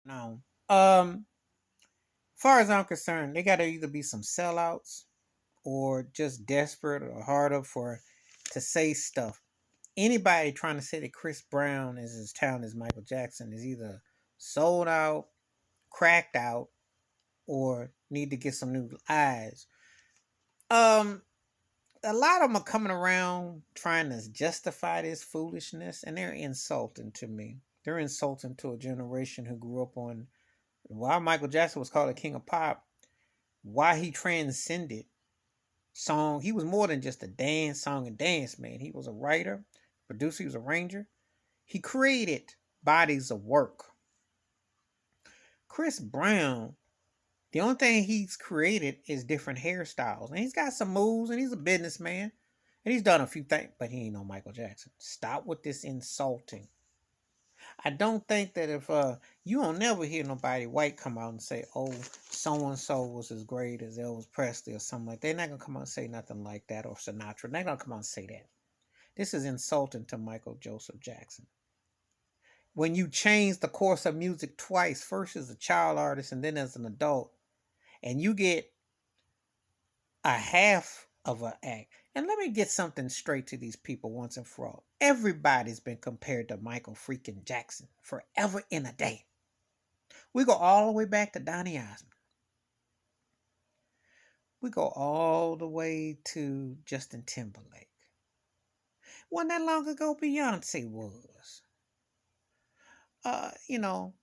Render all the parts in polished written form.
No. Um, far as I'm concerned, they gotta either be some sellouts or just desperate or hard up for to say stuff. Anybody trying to say that Chris Brown is as talented as Michael Jackson is either sold out, cracked out, or need to get some new eyes. Um, a lot of them are coming around trying to justify this foolishness, and they're insulting to me. They're insulting to a generation who grew up on why Michael Jackson was called a king of pop, why he transcended song. He was more than just a dance song and dance man. He was a writer, producer, he was a arranger. He created bodies of work. Chris Brown, the only thing he's created is different hairstyles. And he's got some moves and he's a businessman. And he's done a few things, but he ain't no Michael Jackson. Stop with this insulting. I don't think that if you don't never hear nobody white come out and say, "Oh, so and so was as great as Elvis Presley" or something like that. They're not gonna come out and say nothing like that, or Sinatra. They're not gonna come out and say that. This is insulting to Michael Joseph Jackson. When you change the course of music twice, first as a child artist and then as an adult, and you get a half of an act. And let me get something straight to these people once and for all. Everybody's been compared to Michael freaking Jackson forever in a day. We go all the way back to Donny Osmond. We go all the way to Justin Timberlake. Wasn't that long ago Beyonce was.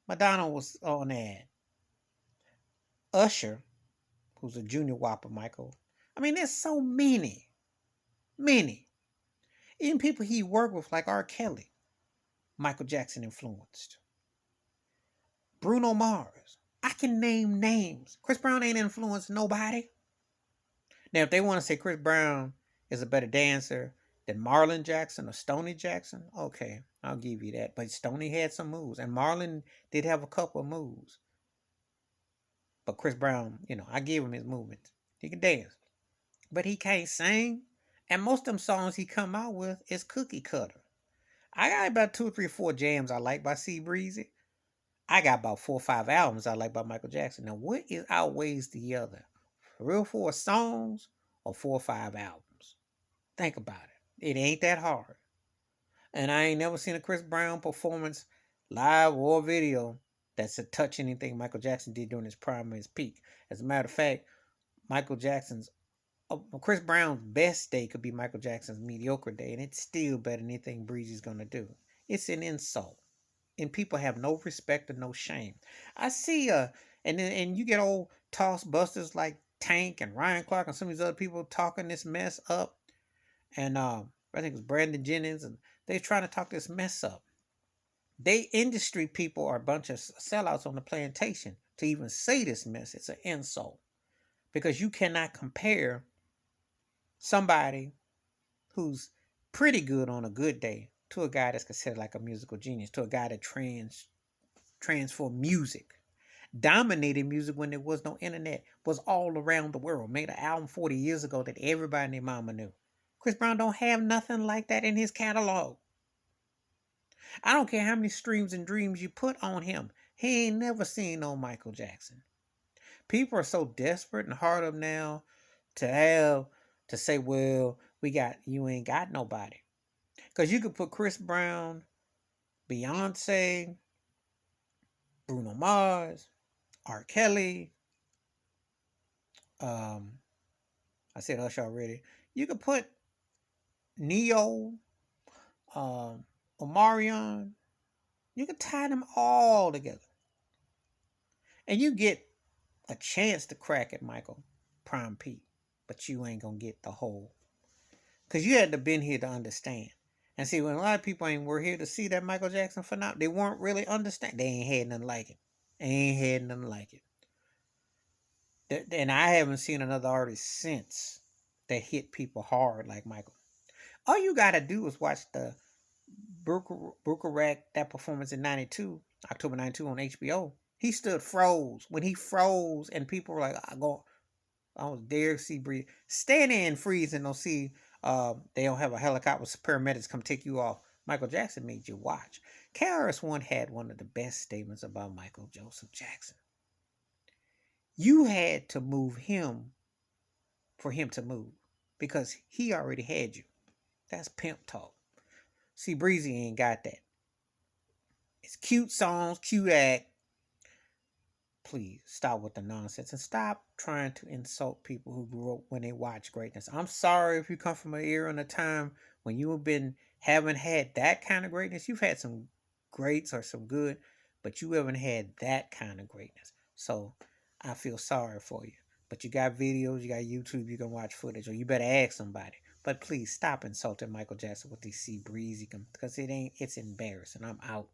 Madonna was on that. Usher, who's a junior whopper, Michael. I mean, there's so many. Even people he worked with, like R. Kelly, Michael Jackson influenced. Bruno Mars. I can name names. Chris Brown ain't influenced nobody. Now, if they want to say Chris Brown is a better dancer than Marlon Jackson or Stoney Jackson, okay, I'll give you that. But Stoney had some moves, and Marlon did have a couple of moves. But Chris Brown, I give him his movements. He can dance, but he can't sing. And most of them songs he come out with is cookie cutter. I got about two or three, four jams I like by C Breezy. I got about 4 or 5 albums I like by Michael Jackson. Now, what is outweighs the other? 3 or 4 songs or 4 or 5 albums? Think about it. It ain't that hard. And I ain't never seen a Chris Brown performance, live or video, that's a touch anything Michael Jackson did during his prime and his peak. As a matter of fact, Michael Jackson's Chris Brown's best day could be Michael Jackson's mediocre day, and it's still better than anything Breezy's gonna do. It's an insult, and people have no respect or no shame. I see, and you get old toss busters like Tank and Ryan Clark and some of these other people talking this mess up, and I think it was Brandon Jennings, and they trying to talk this mess up. They industry people are a bunch of sellouts on the plantation to even say this mess. It's an insult because you cannot compare somebody who's pretty good on a good day to a guy that's considered like a musical genius, to a guy that transformed music, dominated music when there was no internet, was all around the world, made an album 40 years ago that everybody and their mama knew. Chris Brown don't have nothing like that in his catalog. I don't care how many streams and dreams you put on him. He ain't never seen no Michael Jackson. People are so desperate and hard up now to have to say, well, you ain't got nobody. Because you could put Chris Brown, Beyonce, Bruno Mars, R. Kelly, um, I said Usher already. You could put Neo, um, Omarion. You could tie them all together. And you get a chance to crack it, Michael, Prime Pete. But you ain't going to get the whole. Because you had to been here to understand. And see, when a lot of people ain't were here to see that Michael Jackson phenomenon, they weren't really understand. They ain't had nothing like it. They ain't had nothing like it. And I haven't seen another artist since that hit people hard like Michael. All you gotta do is watch the Bukarak, that performance in '92, October '92 on HBO. He stood froze when he froze, and people were like, I was there to see breathe. Stand there and freeze and don't see. They don't have a helicopter with paramedics come take you off. Michael Jackson made you watch. KRS-One had one of the best statements about Michael Joseph Jackson. You had to move him for him to move because he already had you. That's pimp talk. See, Breezy ain't got that. It's cute songs, cute act. Please stop with the nonsense and stop trying to insult people who grew up when they watch greatness. I'm sorry if you come from an era and a time when you haven't had that kind of greatness. You've had some greats or some good, but you haven't had that kind of greatness. So I feel sorry for you. But you got videos, you got YouTube, you can watch footage, or you better ask somebody. But please stop insulting Michael Jackson with these C Breezy because it's embarrassing. I'm out.